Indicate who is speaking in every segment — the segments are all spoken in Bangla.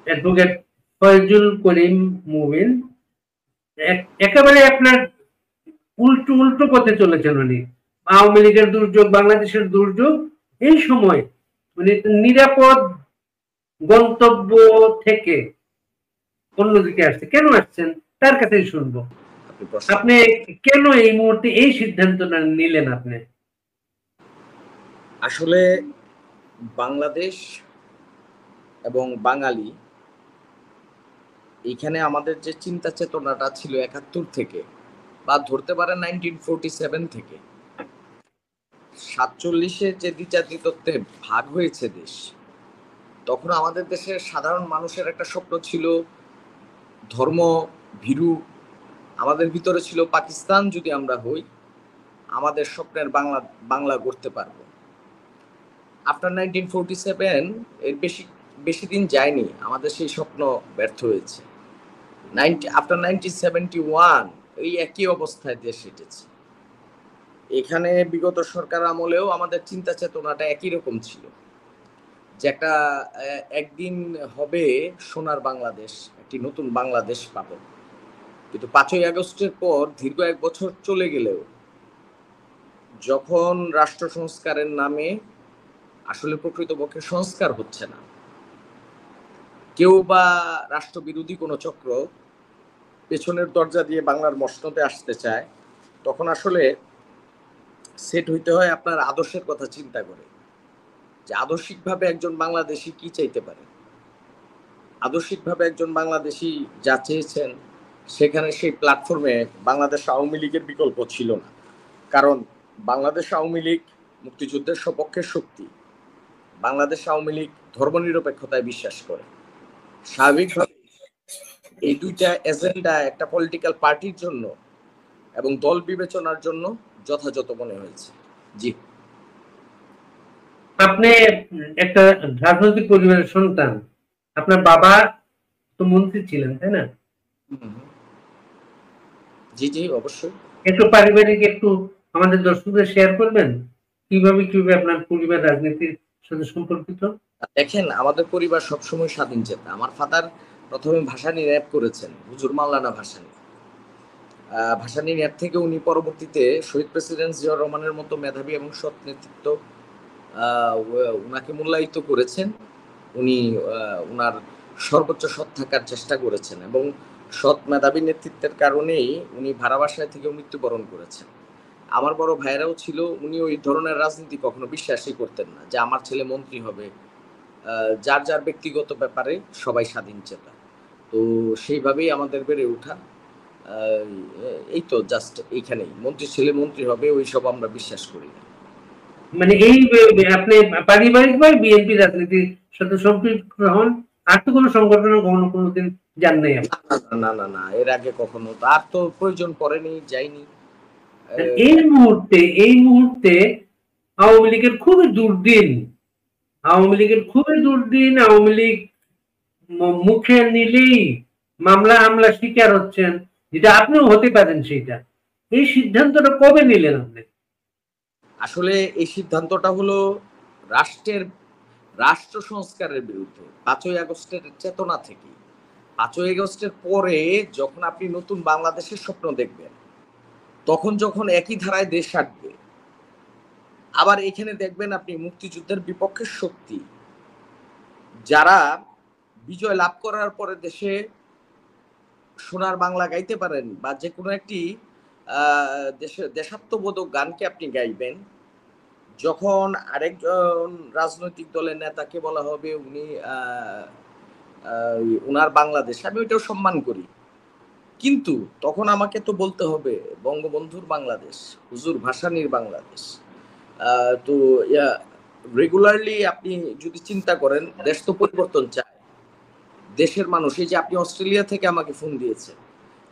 Speaker 1: অ্যাডভোকেট ফয়জুল করিম মুবিন একেবারে আপনার উল্টো উল্টো পথে চলেছেন উনি। আওয়ামী লীগের দুর্যোগ, বাংলাদেশের দুর্যোগ, এই সময় উনি নিরাপদ গন্তব্য থেকে অন্যদিকে আসছে। কেন আসছেন তার কাছেই শুনবো। আপনি কেন এই মুহূর্তে এই সিদ্ধান্তটা নিলেন? আপনি
Speaker 2: আসলে বাংলাদেশ এবং বাঙালি, এইখানে আমাদের যে চিন্তা চেতনাটা ছিল ৭১ থেকে, বা ধরতে পারেন 1947 থেকে, ৪৭-এ যে দ্বিজাতিতত্ত্বে ভাগ হয়েছে দেশ, তখন আমাদের দেশের সাধারণ মানুষের একটা স্বপ্ন ছিল ধর্ম ভীরু। আমাদের ভিতরে ছিল পাকিস্তান যদি আমরা হই, আমাদের স্বপ্নের বাংলা গড়তে পারবো। আফটার 1947 এর বেশি দিন যায়নি, আমাদের সেই স্বপ্ন ব্যর্থ হয়েছে। আফটার 1971 এই একই অবস্থায় দেশ হেঁটেছে। এখানে বিগত সরকার আমলেও আমাদের চিন্তা চেতনাটা একই রকম ছিল, যে একটা একদিন হবে সোনার বাংলাদেশ, একটি নতুন বাংলাদেশ পাবো। কিন্তু 5ই আগস্টের পর দীর্ঘ 1 বছর চলে গেলেও যখন রাষ্ট্র সংস্কারের নামে আসলে প্রকৃতপক্ষে সংস্কার হচ্ছে না, কেউ বা রাষ্ট্রবিরোধী কোনো চক্র পেছনের দরজা দিয়ে বাংলার মসনদে আসতে চায়, তখন আসলে সেট হইতে হয় আপনার আদর্শের কথা চিন্তা করে, যে আদর্শিকভাবে একজন বাংলাদেশি কি চাইতে পারে। আদর্শিকভাবে একজন বাংলাদেশি যা চেয়েছেন, সেখানে সেই প্ল্যাটফর্মে বাংলাদেশ আওয়ামী লীগের বিকল্প ছিল না। কারণ বাংলাদেশ আওয়ামী লীগ মুক্তিযুদ্ধের সপক্ষের শক্তি, বাংলাদেশ আওয়ামী লীগ ধর্মনিরপেক্ষতায় বিশ্বাস করে। স্বাভাবিকভাবে এই দুইটা এজেন্ডা একটা পলিটিক্যাল পার্টির জন্য এবং দল বিবেচনার জন্য যথাযথ মনে হয়েছে। জি,
Speaker 1: আপনি একটা রাজনৈতিক পরিবারের সন্তান, আপনার বাবা তো মন্ত্রী ছিলেন, তাই না?
Speaker 2: জি জি, অবশ্যই।
Speaker 1: একটু পারিবারিক একটু আমাদের দর্শকদের শেয়ার করবেন, কিভাবে আপনার পরিবার রাজনীতির সাথে সম্পর্কিত?
Speaker 2: দেখেন, আমাদের পরিবার সবসময় স্বাধীন চেতা। আমার ফাদার প্রথমে ভাসানী র্যাপ করেছেন, হুজুর মাওলানা ভাসানী। ভাসানী র্যাপ থেকে উনি পরবর্তীতে শহীদ প্রেসিডেন্ট জিয়াউর রহমানের মতো মেধাবী এবং সৎ নেতৃত্ব উনাকে মূল্যায়িত করেছেন। উনি উনার সর্বোচ্চ সৎ থাকার চেষ্টা করেছেন এবং সৎ মেধাবী নেতৃত্বের কারণেই উনি ভাড়া বাসায় থেকে মৃত্যুবরণ করেছেন। আমার বড় ভাইরাও ছিল, উনি ওই ধরনের রাজনীতি কখনো বিশ্বাসই করতেন না, যে আমার ছেলে মন্ত্রী হবে। যার যার ব্যক্তিগত ব্যাপারে সবাই স্বাধীন চেতা। তো সেইভাবেই আমাদের বেড়ে ওঠা। এই তো জাস্ট এইখানেই, মন্ত্রী ছেলে মন্ত্রী হবে ওইসব আমরা বিশ্বাস করি না।
Speaker 1: মানে এই আপনি পারিবারিকভাবে বিএনপি রাজনীতির সাথে সম্পৃক্ত হন, আর তো কোনো সংগঠনে কখনো কোনোদিন যান নাই?
Speaker 2: না না না, এর আগে কখনো আর তো প্রয়োজন পড়েনি, যাইনি।
Speaker 1: এই মুহূর্তে আওয়ামী লীগের খুবই দুর্দিন, আওয়ামী লীগ মুখে নিলেই মামলা হামলা শিকার হচ্ছেন, যেটা আপনিও হতে পারেন। সেটা, এই সিদ্ধান্তটা কবে নিলেন আপনি?
Speaker 2: আসলে এই সিদ্ধান্তটা হলো রাষ্ট্র সংস্কারের বিরুদ্ধে 5ই আগস্টের চেতনা থেকে। 5ই আগস্টের পরে যখন আপনি নতুন বাংলাদেশের স্বপ্ন দেখবেন, তখন যখন একই ধারায় দেশ হাঁটবে, আবার এখানে দেখবেন আপনি মুক্তিযুদ্ধের বিপক্ষের শক্তি যারা বিজয় লাভ করার পরে দেশে সোনার বাংলা গাইতে পারেন, বা যে কোনো একটি দেশাত্মবোধক গানকে আপনি গাইবেন, যখন আরেকজন রাজনৈতিক দলের নেতাকে বলা হবে উনি উনার বাংলাদেশ, আমি ওইটাও সম্মান করি, কিন্তু তখন আমাকে তো বলতে হবে বঙ্গবন্ধুর বাংলাদেশ, হুজুর ভাসানীর বাংলাদেশ। তো রেগুলারলি আপনি যদি চিন্তা করেন, দেশ তো পরিবর্তন চায়, দেশের মানুষ। এই যে আপনি অস্ট্রেলিয়া থেকে আমাকে ফোন দিয়েছেন,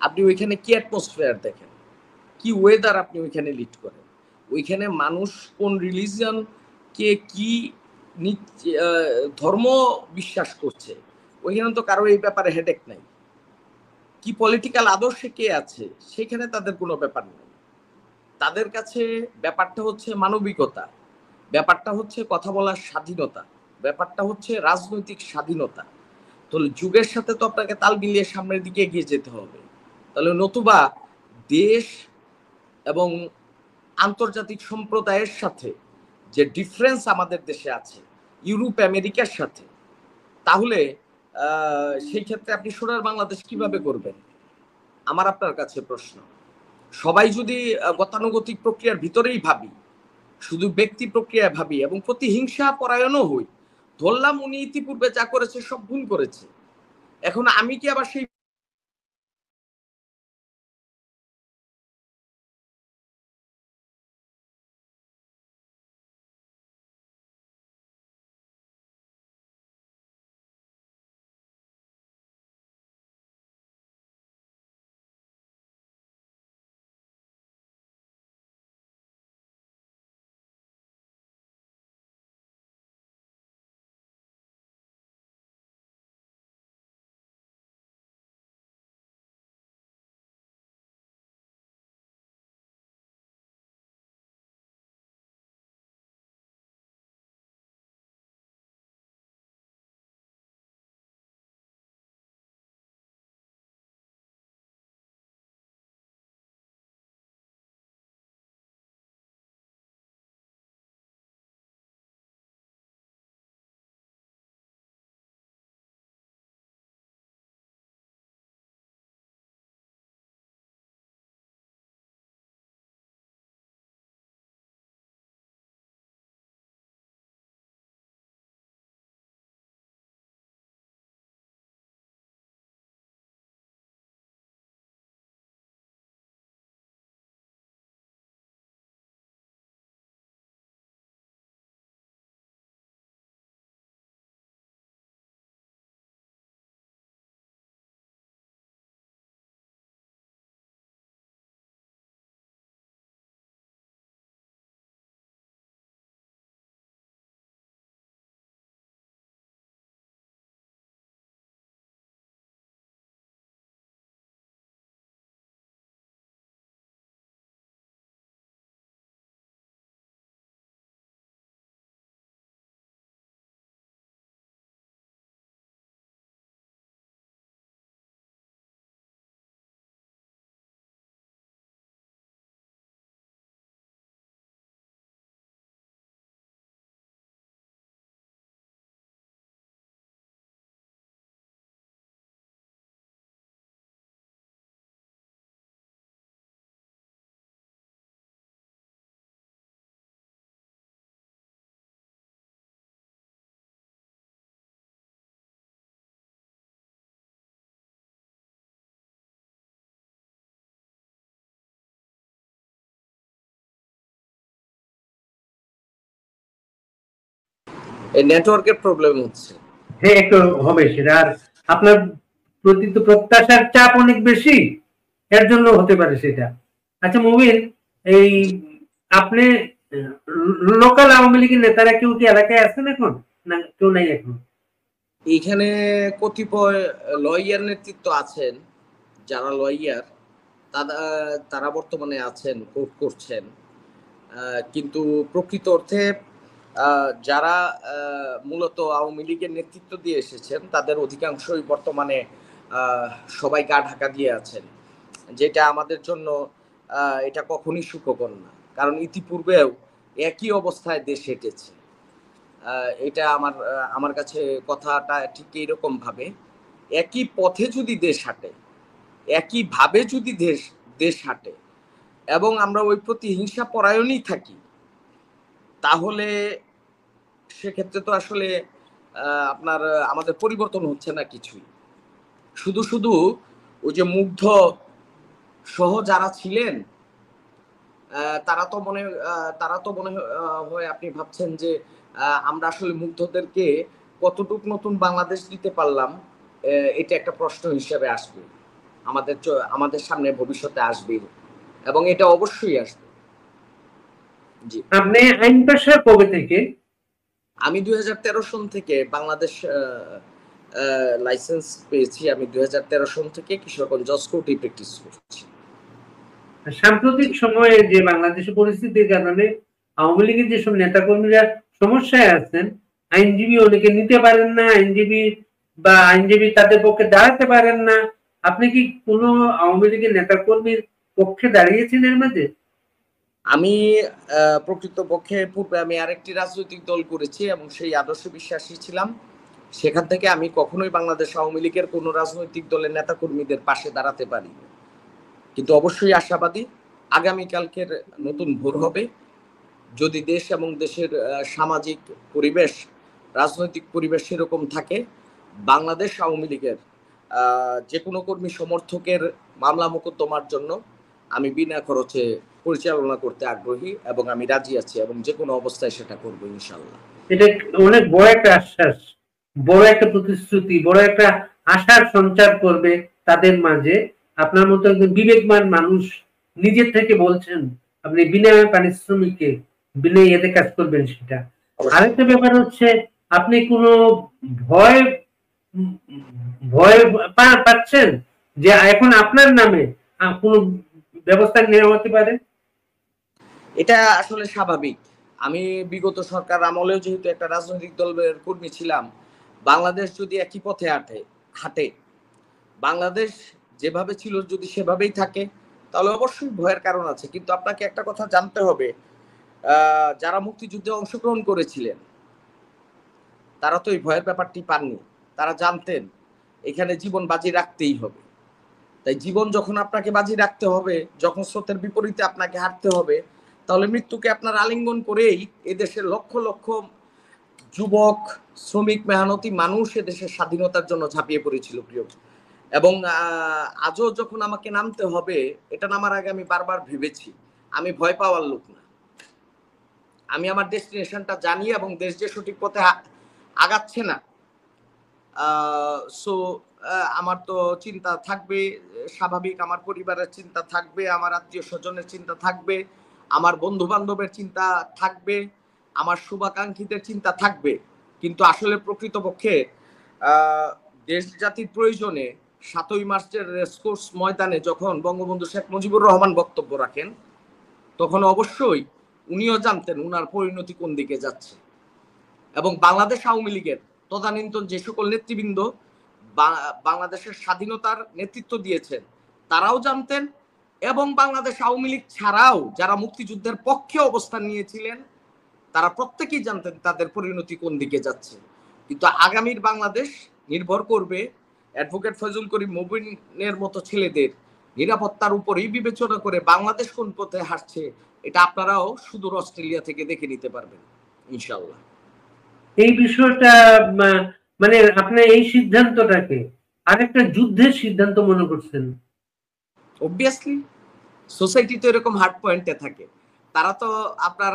Speaker 2: আপনি ওইখানে কি অ্যাটমসফিয়ার দেখেন, কি ওয়েদার আপনি ওইখানে লিড করেন, ওইখানে মানুষ কোন রিলিজিয়ন কে কি ধর্ম বিশ্বাস করছে, ওইখানে তো কারো এই ব্যাপারে হেডেক নাই। কি পলিটিক্যাল আদর্শে কে আছে সেখানে তাদের কোনো ব্যাপার নেই। তাদের কাছে ব্যাপারটা হচ্ছে মানবিকতা, ব্যাপারটা হচ্ছে কথা বলার স্বাধীনতা, ব্যাপারটা হচ্ছে রাজনৈতিক স্বাধীনতা। তাহলে যুগের সাথে তো আপনাকে তাল মিলিয়ে সামনের দিকে এগিয়ে যেতে হবে। তাহলে নতুবা দেশ এবং আন্তর্জাতিক সম্প্রদায়ের সাথে যে ডিফারেন্স আমাদের দেশে আছে ইউরোপ আমেরিকার সাথে, তাহলে সেই ক্ষেত্রে আপনি সোনার বাংলাদেশ কিভাবে করবেন? আমার আপনার কাছে প্রশ্ন। সবাই যদি গতানুগতিক প্রক্রিয়ার ভিতরেই ভাবি, শুধু ব্যক্তি প্রক্রিয়ায় ভাবি এবং প্রতিহিংসা পরায়ণও হই, ধরলাম উনি ইতিপূর্বে যা করেছে সব ভুল করেছে, এখন আমি কি আবার সেই নেটওয়ার্কের প্রবলেম হচ্ছে?
Speaker 1: হ্যাঁ, একটু হবে সেটা। আর আপনার প্রতি তো প্রত্যাশার চাপ অনেক বেশি, এর জন্য হতে পারে সেটা। আচ্ছা মুবিন, এই আপনি লোকাল আওয়ামী লীগের নেতারা কেউ কি এলাকায় আছেন এখন, না কেউ নাই এখন?
Speaker 2: এইখানে কতিপয় লয়ার নেতৃত্ব আছেন, যারা লয়ার তারা বর্তমানে আছেন, কোর্ট করছেন, কিন্তু প্রকৃত অর্থে যারা মূলত আওয়ামী লীগের নেতৃত্ব দিয়ে এসেছেন তাদের অধিকাংশই বর্তমানে সবাই গা ঢাকা দিয়ে আছেন, যেটা আমাদের জন্য এটা কখনই সুখকর না। কারণ ইতিপূর্বেও একই অবস্থায় দেশ হেঁটেছে। এটা আমার কাছে কথাটা ঠিক এইরকম ভাবে, একই পথে যদি দেশ হাঁটে, একইভাবে যদি দেশ হাঁটে এবং আমরা ওই প্রতিহিংসা পরায়ণই থাকি, তাহলে সেক্ষেত্রে তো আসলে আপনার আমাদের পরিবর্তন হচ্ছে না কিছুই। শুধু শুধু ওই যে মুগ্ধ সহ যারা ছিলেন তারা তো মনে হয় আপনি ভাবছেন যে আমরা আসলে মুগ্ধদেরকে কতটুক নতুন বাংলাদেশ দিতে পারলাম, এটা একটা প্রশ্ন হিসেবে আসবে আমাদের সামনে ভবিষ্যতে আসবে, এবং এটা অবশ্যই আসবে। জি,
Speaker 1: আপনি আইন পেশা কবে থেকে?
Speaker 2: আমি 2013 সন থেকে বাংলাদেশ লাইসেন্স পেয়েছি। আমি 2013 সন থেকে কিশোরগঞ্জ জজ কোর্টে প্র্যাকটিস করছি।
Speaker 1: সাম্প্রতিক সময়ে যে বাংলাদেশের পরিস্থিতির কারণে আওয়ামী লীগের যেসব নেতাকর্মীরা সমস্যায় আছেন, আইনজীবী অনেকে নিতে পারেন না, আইনজীবী বা আইনজীবী তাদের পক্ষে দাঁড়াতে পারেন না। আপনি কি কোনো আওয়ামী লীগের নেতা কর্মীর পক্ষে দাঁড়িয়েছেন এর মাঝে?
Speaker 2: আমি প্রকৃতপক্ষে পূর্বে আমি আরেকটি রাজনৈতিক দল করেছি এবং সেই আদর্শে বিশ্বাসী ছিলাম। সেখান থেকে আমি কখনোই বাংলাদেশ আওয়ামী লীগের কোনো রাজনৈতিক দলের নেতাকর্মীদের পাশে দাঁড়াতে পারি, কিন্তু অবশ্যই আশাবাদী আগামীকালকের নতুন ভোর হবে। যদি দেশ এবং দেশের সামাজিক পরিবেশ, রাজনৈতিক পরিবেশ সেরকম থাকে, বাংলাদেশ আওয়ামী লীগের যে কোনো কর্মী সমর্থকের মামলা মোকদ্দমার জন্য আমি বিনা খরচে পরিচালনা করতে আগ্রহী এবং আমি রাজি আছি এবং যে কোনো অবস্থায় সেটা করবো ইনশাল্লাহ।
Speaker 1: এটা অনেক বড় একটা আশ্বাস, বড় একটা প্রতিশ্রুতি, বড় একটা আশার সঞ্চার করবে তাদের মাঝে। আপনার মতো একজন বিবেকমান মানুষ নিজের থেকে বলছেন আপনি বিনা পারিশ্রমিকে বিনা ইয়েতে কাজ করবেন সেটা। আরেকটা ব্যাপার হচ্ছে আপনি কোনো ভয় ভয় পাচ্ছেন যে এখন আপনার নামে কোনো ব্যবস্থা নেওয়া হতে পারে?
Speaker 2: এটা আসলে স্বাভাবিক। আমি বিগত সরকার আমলেও যেহেতু একটা রাজনৈতিক দলের কর্মী ছিলাম, বাংলাদেশ যদি একই পথে হাঁটে, বাংলাদেশ যেভাবে ছিল যদি সেভাবেই থাকে, তাহলে অবশ্যই ভয়ের কারণ আছে। কিন্তু আপনাকে একটা কথা জানতে হবে, যারা মুক্তিযুদ্ধে অংশগ্রহণ করেছিলেন তারা তো এই ভয়ের ব্যাপারটি পাননি। তারা জানতেন এখানে জীবন বাজি রাখতেই হবে। তাই জীবন যখন আপনাকে বাজি রাখতে হবে, যখন স্রোতের বিপরীতে আপনাকে হাঁটতে হবে, তাহলে মৃত্যুকে আপনার আলিঙ্গন করেই এদেশের লক্ষ লক্ষ যুবক, শ্রমিক, মেহনতি মানুষ এদেশের স্বাধীনতার জন্য ঝাঁপিয়ে পড়েছিল প্রিয়। এবং আজও যখন আমাকে নামতে হবে, এটা নামার আগে আমি বারবার ভেবেছি আমি ভয় পাওয়ার লোক না। আমি আমার ডেস্টিনেশনটা জানি এবং দেশ যে সঠিক পথে আগাচ্ছে না, সো আমার তো চিন্তা থাকবে স্বাভাবিক, আমার পরিবারের চিন্তা থাকবে, আমার আত্মীয় স্বজনের চিন্তা থাকবে, আমার বন্ধু বান্ধবের চিন্তা থাকবে, আমার শুভাকাঙ্ক্ষীদের চিন্তা থাকবে। কিন্তু আসলে প্রকৃতপক্ষে দেশ জাতির প্রয়োজনে ৭ই মার্চের রেসকোর্স ময়দানে যখন বঙ্গবন্ধু শেখ মুজিবুর রহমান বক্তব্য রাখেন, তখন অবশ্যই উনিও জানতেন উনার পরিণতি কোন দিকে যাচ্ছে। এবং বাংলাদেশ আওয়ামী লীগের তদানীন্তন যে সকল নেতৃবৃন্দ বাংলাদেশের স্বাধীনতার নেতৃত্ব দিয়েছেন তারাও জানতেন, এবং বাংলাদেশ আওয়ামী লীগ ছাড়াও যারা মুক্তিযুদ্ধের পক্ষে অবস্থান নিয়েছিলেন তারা প্রত্যেকেই জানতেন তাদের পরিণতি কোন দিকে যাচ্ছে। কিন্তু আগামীর বাংলাদেশ নির্ভর করবে অ্যাডভোকেট ফজল করিম মুবিনের মতো ছেলেদের নিরাপত্তার উপরেই বিবেচনা করে বাংলাদেশ কোন পথে হাঁটছে এটা আপনারাও সুদূর অস্ট্রেলিয়া থেকে দেখে নিতে পারবেন ইনশাআল্লাহ।
Speaker 1: এই বিষয়টা মানে আপনি এই সিদ্ধান্তটাকে আরেকটা যুদ্ধের সিদ্ধান্ত মনে করছেন?
Speaker 2: অবভিয়াসলি সোসাইটি তো এরকম হার্ড পয়েন্টে থাকে, তারা তো আপনার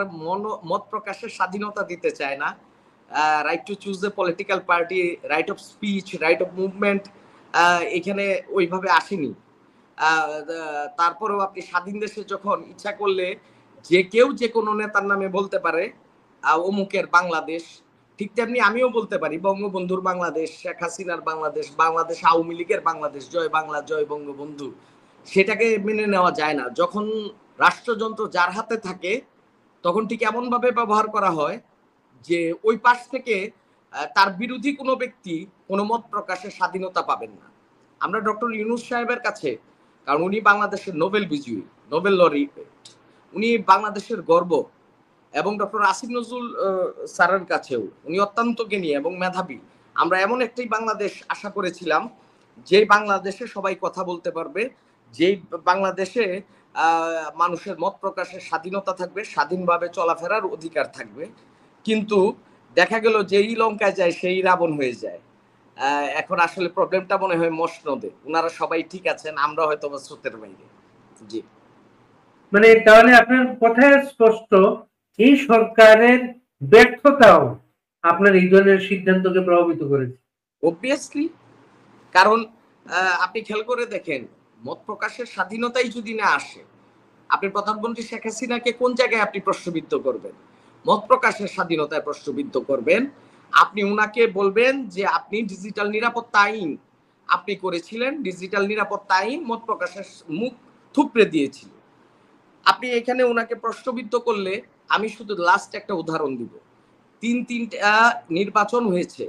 Speaker 2: মত প্রকাশের স্বাধীনতা দিতে চায় না। Right to choose the political party, right of speech, right of movement এখানে ওইভাবে আসেনি। তারপরেও আপনি স্বাধীন দেশে যখন ইচ্ছা করলে যে কেউ যে কোনো নেতার নামে বলতে পারে অমুকের বাংলাদেশ, ঠিক তেমনি আমিও বলতে পারি বঙ্গবন্ধুর বাংলাদেশ, শেখ হাসিনার বাংলাদেশ, বাংলাদেশ আওয়ামী লীগের বাংলাদেশ, জয় বাংলা জয় বঙ্গবন্ধু। সেটাকে মেনে নেওয়া যায় না। যখন রাষ্ট্রযন্ত্র যার হাতে থাকে তখন ঠিক এমন ভাবে ব্যবহার করা হয় যে ওই পাশ থেকে তার বিরোধী কোনো ব্যক্তি কোনো মত প্রকাশের স্বাধীনতা পাবেন না। আমরা ডক্টর ইউনূস সাহেবের কাছে, কারণ উনি বাংলাদেশের নোবেল বিজয়ী, নোবেল লরিয়েট, উনি বাংলাদেশের গর্ব, এবং ডক্টর আসিফ নজরুল স্যারের কাছেও উনি অত্যন্ত জ্ঞানী এবং মেধাবী। আমরা এমন একটি বাংলাদেশ আশা করেছিলাম যে বাংলাদেশে সবাই কথা বলতে পারবে, যে বাংলাদেশে মানুষের মত প্রকাশের স্বাধীনতা থাকবে, স্বাধীনভাবে চলাফেরার অধিকার থাকবে। কিন্তু দেখা গেল যেই লঙ্কায় যায় সেই রাবণ হয়ে যায়। এখন আসলে প্রবলেমটা মনে হয় মসনদে, ওনারা সবাই ঠিক আছেন, আমরা হয়তো স্রোতের বাইরে। জি,
Speaker 1: মানে তাহলে আপনার কথায় স্পষ্ট এই সরকারের ব্যর্থতাও আপনার এই ধরনের সিদ্ধান্তকে প্রভাবিত করেছে।
Speaker 2: অবভিয়াসলি, কারণ আপনি খেয়াল করে দেখেন মত প্রকাশের স্বাধীনতাই যদি না আসে, আপনি প্রধানমন্ত্রী শেখ হাসিনাকে কোন জায়গায় আপনি প্রশ্নবিদ্ধ করবেন? মত প্রকাশের স্বাধীনতায় প্রশ্নবিদ্ধ করবেন। আপনি উনাকে বলবেন যে আপনি ডিজিটাল নিরাপত্তা আইন আপনি করেছিলেন, ডিজিটাল নিরাপত্তা আইন মত প্রকাশের মুখ থুপড়ে দিয়েছিল। আপনি এখানে উনাকে প্রশ্নবিদ্ধ করলে, আমি শুধু লাস্ট একটা উদাহরণ দিব, তিনটা নির্বাচন হয়েছে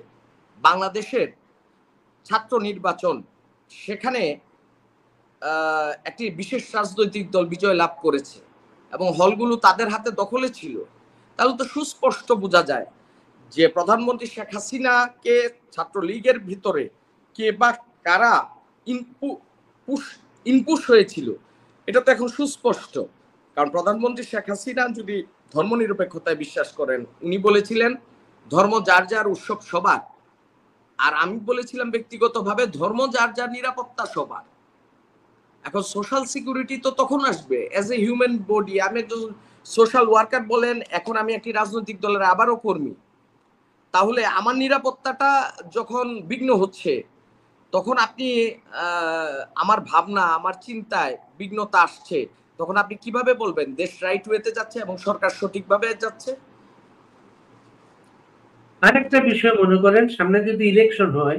Speaker 2: বাংলাদেশের ছাত্র নির্বাচন, সেখানে একটি বিশেষ রাজনৈতিক দল বিজয় লাভ করেছে এবং হলগুলো তাদের হাতে দখলে ছিল, তাহলে তো সুস্পষ্ট বোঝা যায় যে প্রধানমন্ত্রী শেখ হাসিনাকে ছাত্রলীগের ভিতরে কে বা কারা ইনপুশ হয়েছিল, এটা তো এখন সুস্পষ্ট। কারণ প্রধানমন্ত্রী শেখ হাসিনা যদি ধর্মনিরপেক্ষতায় বিশ্বাস করেন, উনি বলেছিলেন ধর্ম যার যার, উৎসব সবার। আর আমি বলেছিলাম ব্যক্তিগতভাবে ধর্ম যার যার, নিরাপত্তা সবার। এখন সোশ্যাল সিকিউরিটি তো তখন আসবে অ্যাজ এ হিউম্যান বডি। আমি একজন সোশ্যাল ওয়ার্কার বলেন, এখন আমি একটি রাজনৈতিক দলের আবারও কর্মী। তাহলে আমার নিরাপত্তাটা যখন বিঘ্ন হচ্ছে, তখন আপনি আমার ভাবনা, আমার চিন্তায় বিঘ্নতা আসছে, তখন আপনি কিভাবে বলবেন দেশ রাইট ওয়েতে যাচ্ছে এবং সরকার সঠিকভাবে যাচ্ছে?
Speaker 1: আরেকটা বিষয় মনে করেন, সামনে যদি ইলেকশন হয়,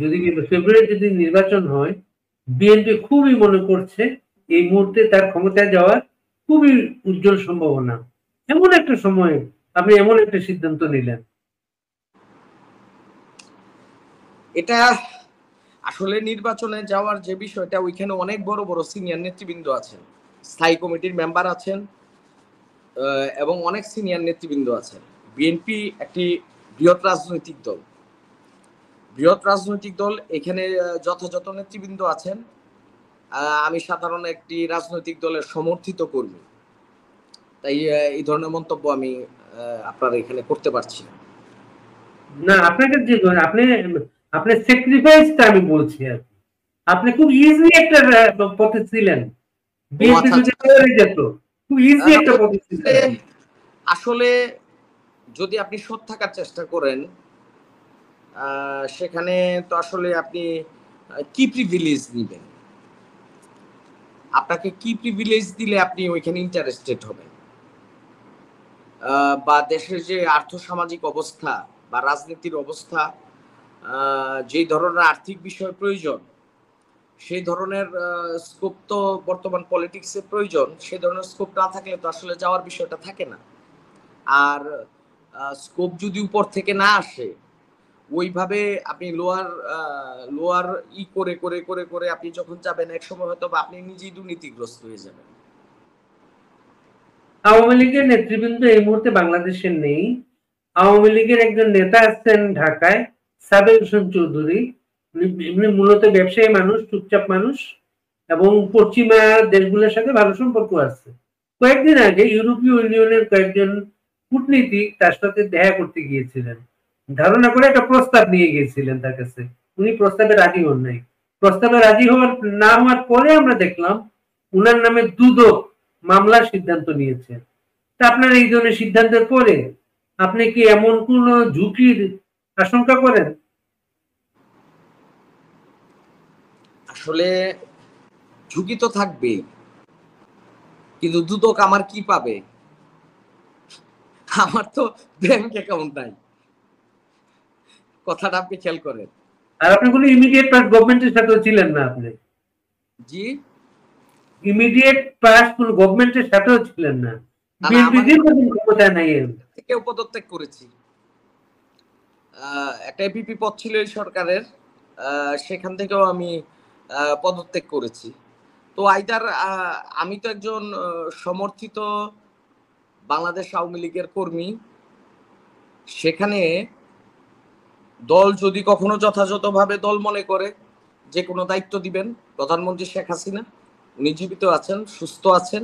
Speaker 1: যদি ফেব্রুয়ারি যদি নির্বাচন হয়, বিএনপি খুবই মনে করছে এই মুহূর্তে তার ক্ষমতায় যাওয়ার খুবই উজ্জ্বল সম্ভাবনা। এমন একটা সময়ে আপনি এমন একটা সিদ্ধান্ত নিলেন।
Speaker 2: এটা আসলে নির্বাচনে যাওয়ার যে বিষয়টা, ওইখানে অনেক বড় বড় সিনিয়র নেতৃবৃন্দ আছেন, স্থায়ী কমিটির মেম্বার আছেন এবং অনেক সিনিয়র নেতৃবৃন্দ আছেন। বিএনপি একটি বৃহৎ রাজনৈতিক দল, এখানে যথাযথ নেতৃবৃন্দ আছেন। আমি সাধারণ একটি রাজনৈতিক দলের সমর্থিত কর্মী, তাই এই ধরনের মন্তব্য আমি আপনার এখানে করতে পারছি না।
Speaker 1: না, আপনাকে যে আপনি আপনি স্যাক্রিফাইসটা আমি বলছি আর কি। আপনি খুব ইজি একটা পথে ছিলেন, বিএনপি যদি করে যেত, খুব ইজি একটা পথে ছিলেন।
Speaker 2: আসলে যদি আপনি সৎ থাকার চেষ্টা করেন, সেখানে তো আসলে আপনি কি প্রিভিলেজ দিবেন? আপনাকে কি প্রিভিলেজ দিলে আপনি ওইখানে ইন্টারেস্টেড হবেন? বা দেশের যে আর্থসামাজিক অবস্থা বা রাজনীতির অবস্থা, যেই ধরনের আর্থিক বিষয় প্রয়োজন, সেই ধরনের স্কোপ তো বর্তমান পলিটিক্সে প্রয়োজন। সেই ধরনের স্কোপ না থাকলে তো আসলে যাওয়ার বিষয়টা থাকে না। আর স্কোপ যদি উপর থেকে না আসে, ওইভাবে আপনি লোয়ার করে করে করে করে আপনি যখন যাবেন, এক সময় হয়তো আপনি নিজেই দুর্নীতিগ্রস্ত হয়ে যাবেন।
Speaker 1: আওয়ামী লীগের নেতৃবৃন্দ এই মুহূর্তে বাংলাদেশে নেই। আওয়ামী লীগের একজন নেতা আছেন ঢাকায়, সাবের হোসেন চৌধুরী। উনি মূলত ব্যবসায়ী মানুষ, চুপচাপ মানুষ, এবং পশ্চিমা দেশগুলোর সাথে ভালো সম্পর্ক আছে। কয়েকদিন আগে ইউরোপীয় ইউনিয়নের কয়েকজন কূটনীতিক তার সাথে দেখা করতে গিয়েছিলেন, ধারণা করে একটা প্রস্তাব নিয়ে গিয়েছিলেন তার কাছে। উনি প্রস্তাবে রাজি হন নাই। প্রস্তাবে রাজি না হওয়ার পরে আমরা দেখলাম উনার নামে দুদক মামলার সিদ্ধান্ত নিয়েছে। তা আপনার এই ধরনের সিদ্ধান্তের পরে আপনি কি এমন কোন ঝুঁকির আশঙ্কা করেন?
Speaker 2: আসলে ঝুঁকি তো থাকবেই, কিন্তু দুদক আমার কি পাবে? আমার তো ব্যাংক অ্যাকাউন্ট নাই। কথাটা আপনি খেয়াল করেন।
Speaker 1: আর আপনি কোনো ইমিডিয়েট পাস গভর্নমেন্টের সাথেও ছিলেন না আপনি?
Speaker 2: জি,
Speaker 1: ইমিডিয়েট পাস কোন গভর্নমেন্টের সাথেও ছিলেন না। বিএনপি দীর্ঘদিন ক্ষমতায় নাই।
Speaker 2: থেকে পদত্যাগ করেছি। একটা এপিপি পদ ছিল এই সরকারের, সেখান থেকেও আমি পদত্যাগ করেছি। তো আইদার আমি তো একজন সমর্থিত বাংলাদেশ আওয়ামী লীগের কর্মী, সেখানে দল যদি কখনো যথাযথভাবে দল মনে করে যে কোনো দায়িত্ব দিবেন, প্রধানমন্ত্রী শেখ হাসিনা উনি জীবিত আছেন, সুস্থ আছেন,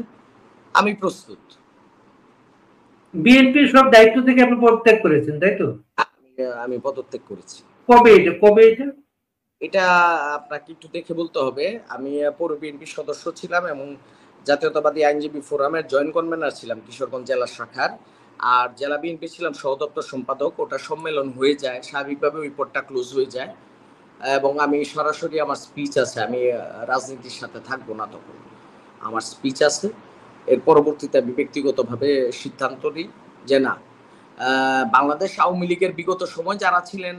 Speaker 2: আমি প্রস্তুত।
Speaker 1: বিএনপির সব দায়িত্ব থেকে আপনি পদত্যাগ করেছেন, তাই তো?
Speaker 2: আমি পদত্যাগ করেছি।
Speaker 1: কবে এটা, কবে এটা?
Speaker 2: এটা আপনাকে একটু দেখে বলতে হবে। আমি পৌর বিএনপির সদস্য ছিলাম এবং জাতীয়তাবাদী আইনজীবী ফোরামের জয়েন্ট কনভেনার ছিলাম কিশোরগঞ্জ জেলা শাখার। আর জেলা বিএনপি ছিলাম সহদপ্তর সম্পাদক। ওটা সম্মেলন হয়ে যায়, স্বাভাবিকভাবে ওই পদটা ক্লোজ হয়ে যায় এবং আমি সরাসরি আমার স্পিচ আছে। আমি রাজনীতির সাথে থাকবো না তখন, আমার স্পিচ আছে। এর পরবর্তীতে আমি ব্যক্তিগতভাবে সিদ্ধান্ত নিই যে না, বাংলাদেশ আওয়ামী লীগের বিগত সময় যারা ছিলেন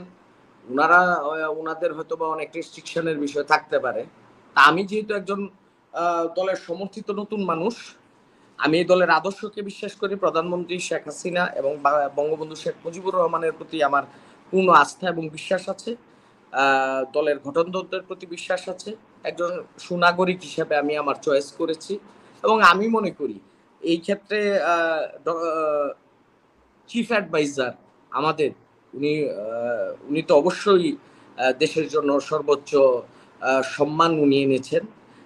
Speaker 2: ওনাদের হয়তো বা অনেক রেস্ট্রিকশনের বিষয় থাকতে পারে। তা আমি যেহেতু একজন দলের সমর্থিত নতুন মানুষ, আমি এই দলের আদর্শকে বিশ্বাস করি। প্রধানমন্ত্রী শেখ হাসিনা এবং বঙ্গবন্ধু শেখ মুজিবুর রহমানের প্রতি আমার পূর্ণ আস্থা এবং বিশ্বাস আছে। দলের গঠনতন্ত্রের প্রতি বিশ্বাস আছে। একজন সুনাগরিক হিসেবে আমি আমার চয়েস করেছি এবং আমি মনে করি এই ক্ষেত্রে চিফ অ্যাডভাইজার আমাদের উনি তো অবশ্যই দেশের জন্য সর্বোচ্চ সম্মান উনি এনেছেন।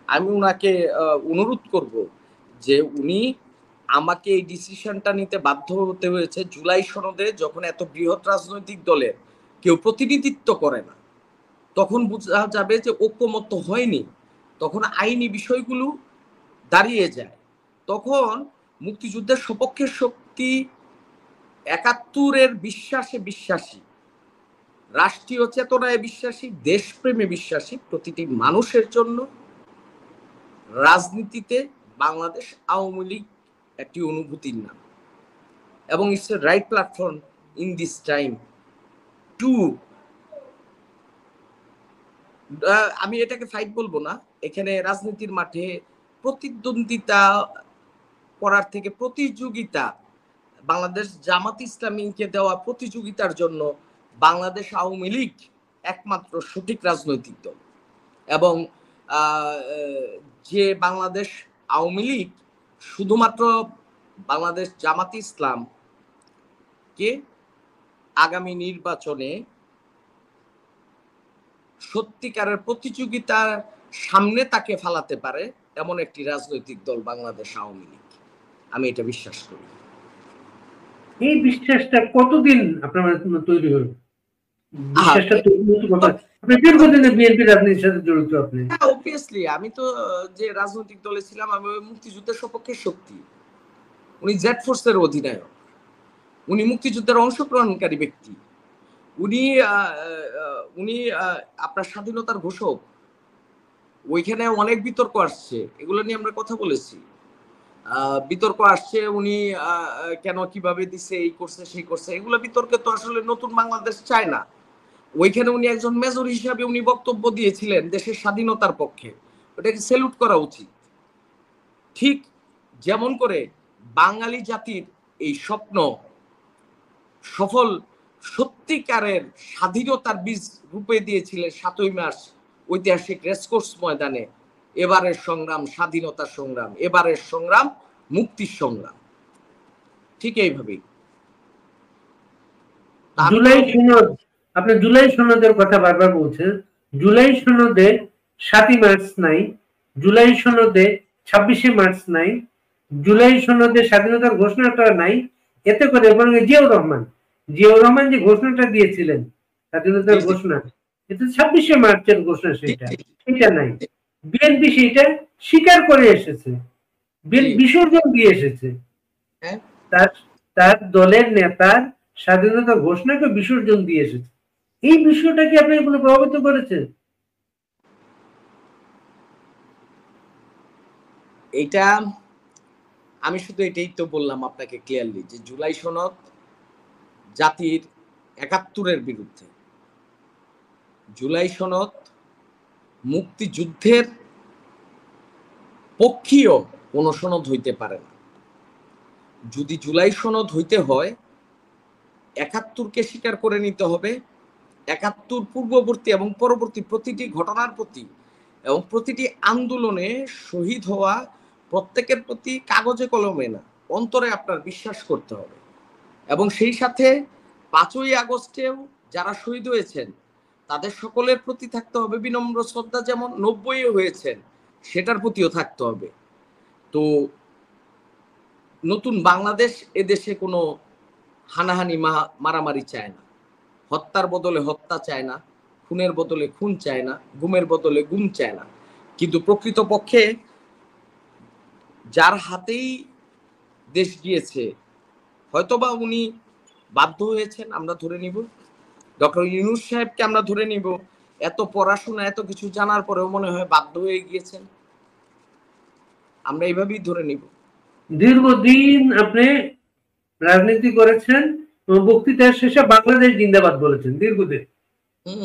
Speaker 2: আমি উনাকে অনুরোধ করব যে উনি আমাকে এই ডিসিশনটা নিতে বাধ্য হতে হয়েছে জুলাই সনদে যখন এত বৃহৎ রাজনৈতিক দলের কেউ প্রতিনিধিত্ব করে না, তখন বোঝা যাবে যে ঐক্যমত্য হয়নি, তখন আইনি বিষয়গুলো দাঁড়িয়ে যায়। তখন মুক্তিযুদ্ধের সপক্ষের শক্তি ৭১-এর বিশ্বাসে বিশ্বাসী, রাষ্ট্রীয় চেতনায় বিশ্বাসী, দেশপ্রেমে বিশ্বাসী প্রতিটি মানুষের জন্য রাজনীতিতে বাংলাদেশ আওয়ামী লীগ একটি অনুভূতির নাম এবং it's a right platform in this time to, আমি এটাকে ফাইট বলবো না, এখানে রাজনীতির মাঠে প্রতিদ্বন্দ্বিতা করার থেকে প্রতিযোগিতা, বাংলাদেশ জামাত ইসলামীকে দেওয়া প্রতিযোগিতার জন্য বাংলাদেশ আওয়ামী লীগ একমাত্র সঠিক রাজনৈতিক দল এবং যে বাংলাদেশ আওয়ামী লীগ শুধুমাত্র বাংলাদেশ জামাত ইসলামকে আগামী নির্বাচনে সত্যিকারের প্রতিযোগিতার সামনে তাকে ফালাতে পারে এমন একটি রাজনৈতিক দল বাংলাদেশ আওয়ামী লীগ, আমি এটা বিশ্বাস করি।
Speaker 1: এই বিশ্বাসটা কতদিন আপনার তৈরি হলো? বিশ্বাসটা দীর্ঘদিনে বিএনপি রাজনীতির সাথে জড়িত আপনি।
Speaker 2: অবভিয়াসলি আমি তো যে রাজনৈতিক দলে ছিলাম, আমি মুক্তিযুদ্ধের সপক্ষে শক্তি। উনি জেড ফোর্সের অধিনায়ক, উনি মুক্তিযুদ্ধের অংশগ্রহণকারী ব্যক্তি, উনি আপনার স্বাধীনতার ঘোষক। ওইখানে অনেক বিতর্ক আসছে, এগুলো নিয়ে আমরা কথা বলেছি। বিতর্ক আসছে উনি কেন কিভাবে দিছে, এই করছে সেই করছে, এগুলো বিতর্কে তো আসলে নতুন বাংলাদেশ চায় না। ওইখানে উনি একজন মেজর হিসাবে উনি বক্তব্য দিয়েছিলেন দেশের স্বাধীনতার পক্ষে, ওটাকে স্যালুট করা উচিত। ঠিক যেমন করে বাঙালি জাতির এই স্বপ্ন সফল সত্যিকারের স্বাধীনতার বীজ রূপে দিয়েছিলেন ৭ই মার্চ ঐতিহাসিক রেসকোর্স ময়দানে। এবারের সংগ্রাম স্বাধীনতার সংগ্রাম, এবারের সংগ্রাম মুক্তির সংগ্রাম, ঠিক এইভাবেই।
Speaker 1: জুলাই সনদ, আপনি জুলাই সনদের কথা বারবার বলছেন। জুলাই সনদে ৭ই মার্চ নাই, জুলাই সনদে ২৬শে মার্চ নাই, জুলাই সনদে স্বাধীনতার ঘোষণাটা নাই। এতে করে এবং জিয়াউর রহমান যে ঘোষণাটা দিয়েছিলেন স্বাধীনতার ঘোষণা, এটা ২৬শে মার্চের ঘোষণা, সেটা নাই। বিএনপি সেটা স্বীকার করে এসেছে, বিসর্জন দিয়ে এসেছে। তার দলের নেতার স্বাধীনতা ঘোষণাকে বিসর্জন দিয়ে এসেছে। এই বিষয়টা কি আপনি কোনো প্রভাবিত করেছে?
Speaker 2: এটা আমি শুধু এটাই তো বললাম আপনাকে ক্লিয়ারলি যে জুলাই সনদ জাতির ৭১-এর বিরুদ্ধে, জুলাই সনদ মুক্তিযুদ্ধের পক্ষীয় কোন সনদ হইতে পারে না। যদি জুলাই সনদ হইতে হয় ৭১-কে স্বীকার করে নিতে হবে, ৭১ পূর্ববর্তী এবং পরবর্তী প্রতিটি ঘটনার প্রতি এবং প্রতিটি আন্দোলনে শহীদ হওয়া প্রত্যেকের প্রতি কাগজে কলমে না, অন্তরে আপনার বিশ্বাস করতে হবে। এবং সেই সাথে ৫ই আগস্টেও যারা শহীদ হয়েছেন তাদের সকলের প্রতি থাকতে হবে বিনম্র শ্রদ্ধা, যেমন ৯০ হয়েছেন সেটার প্রতিও থাকতে হবে। তো নতুন বাংলাদেশ এদেশে কোনো হানাহানি মারামারি চায় না, হত্যার বদলে হত্যা চায় না, খুনের বদলে খুন চায় না, গুমের বদলে গুম চায় না। কিন্তু প্রকৃতপক্ষে যার হাতেই দেশ গিয়েছে, হয়তোবা উনি বাধ্য হয়েছেন, আমরা ধরে নিব ডক্টর ইউনূস সাহেবকে আমরা ধরে নিব এত পড়াশোনা এত কিছু জানার পরেও মনে হয় বাধ্য হয়ে গিয়েছেন, আমরা এইভাবেই ধরে নিব।
Speaker 1: দীর্ঘদিন আপনি রাজনীতি করেছেন, বক্তৃতার শেষে বাংলাদেশ জিন্দাবাদ বলেছেন দীর্ঘদিন,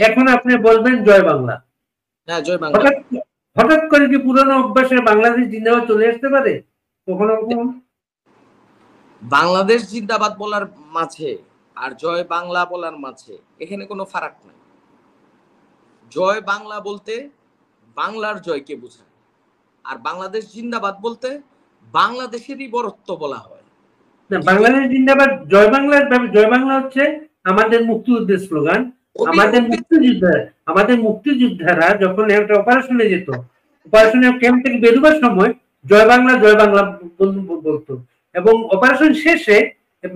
Speaker 1: এখন আপনি বলবেন জয় বাংলা।
Speaker 2: হ্যাঁ, জয় বাংলা।
Speaker 1: হঠাৎ করে কি পুরনো অভ্যাসে বাংলাদেশ জিন্দাবাদ চলে আসতে পারে কখনো কখনো?
Speaker 2: বাংলাদেশ জিন্দাবাদ বলার মাঝে আর জয় বাংলা বলার মাঝে এখানে কোনো ফারাক নাই। জয় বাংলা বলতে বাংলার জয়কে বোঝায়, আর বাংলাদেশ জিন্দাবাদ বলতে বাংলাদেশেরই বরত্ব বলা হয়।
Speaker 1: না, বাংলাদেশ জিন্দাবাদ, জয় বাংলা হচ্ছে আমাদের মুক্তিযুদ্ধের স্লোগান। আমাদের মুক্তিযোদ্ধারা যখন একটা অপারেশনে যেত, অপারেশনের ক্যাম্প থেকে বেরোবার সময় জয় বাংলা বলতো, এবং অপারেশন শেষে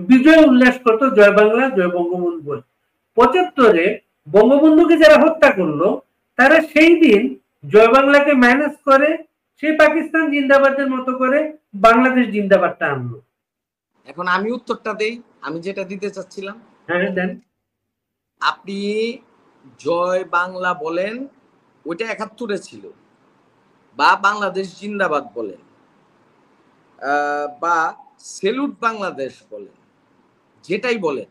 Speaker 1: বিজয় উল্লাস করতো জয় বাংলা জয় বঙ্গবন্ধু বলে। 75-এ বঙ্গবন্ধুকে যারা হত্যা করলো তারা সেই দিন জয় বাংলাকে মাইনাস করে সেই পাকিস্তান জিন্দাবাদের মতো করে বাংলাদেশ জিন্দাবাদটা আনলো।
Speaker 2: এখন আমি উত্তরটা দেই, আমি যেটা দিতে চাচ্ছিলাম।
Speaker 1: হ্যাঁ, দেন।
Speaker 2: আপনি জয় বাংলা বলেন, ওইটা 71-এ ছিল, বা বাংলাদেশ জিন্দাবাদ বলেন, বা সেলুট বাংলাদেশ বলেন, যেটাই বলেন,